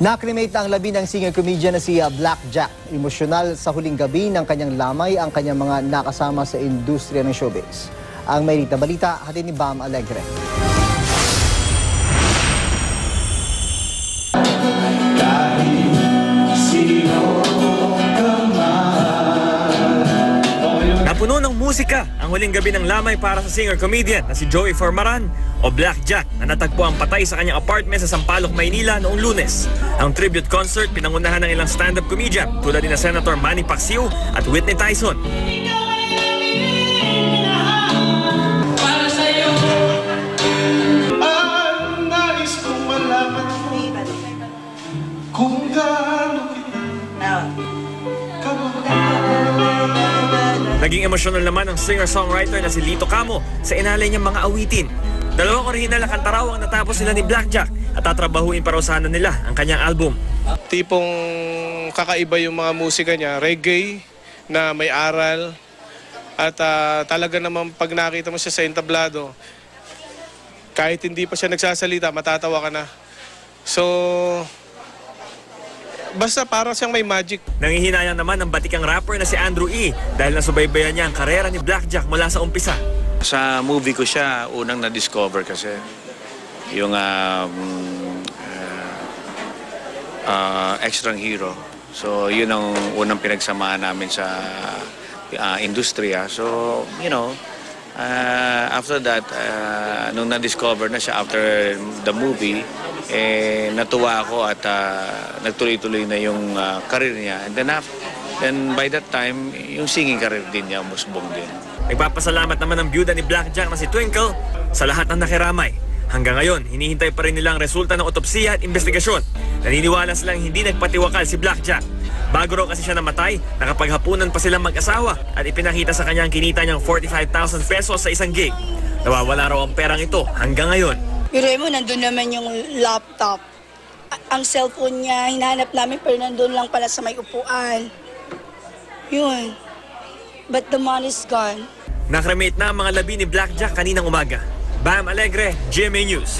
Nakremate ang labi ng singer-comedian na si Black Jack. Emosyonal sa huling gabi ng kanyang lamay ang kanyang mga nakasama sa industriya ng showbiz. Ang may balita, hatid ni Bam Alegre. Napuno ng musika ang huling gabi ng lamay para sa singer-comedian na si Joey Formaran o Black Jack na natagpo ang patay sa kanyang apartment sa Sampaloc, Maynila noong Lunes. Ang tribute concert pinangunahan ng ilang stand-up comedian tulad ni Senator Manny Pacquiao at Whitney Tyson. Naging emosyonal naman ang singer-songwriter na si Lito Camo sa inalay niyang mga awitin. Dalawang orihinal na kanta raw ang natapos sila ni Black Jack at tatrabahuin para sana nila ang kanyang album. Tipong kakaiba yung mga musika niya, reggae na may aral at talaga naman pag nakita mo siya sa entablado, kahit hindi pa siya nagsasalita, matatawa ka na. So, basta parang siyang may magic. Nangihinayang naman ang batikang rapper na si Andrew E. dahil nasubaybayan niya ang karera ni Black Jack mula sa umpisa. Sa movie ko siya unang na-discover kasi yung extrang hero. So yun ang unang pinagsamaan namin sa industriya. So you know, after that, nung na-discover na siya after the movie, natuwa ako at nagtuloy-tuloy na yung career niya. And then by that time, yung singing career din niya musbong din. Nagpapasalamat naman ang byuda ni Black Jack na si Twinkle sa lahat ng nakiramay. Hanggang ngayon, hinihintay pa rin nila ang resulta ng otopsiya at investigasyon. Naniniwala silang hindi nagpatiwakal si Black Jack. Bago raw kasi siya namatay, nakapaghapunan pa silang mag-asawa at ipinakita sa kanyang kinita niyang 45,000 pesos sa isang gig. Nawawala raw ang perang ito hanggang ngayon. Pero mo, nandun naman yung laptop. Ang cellphone niya, hinahanap namin pero nandun lang pala sa may upuan. Yun. But the money's gone. Nakremate na ang mga labi ni Black Jack kaninang umaga. Bam Alegre, GMA News.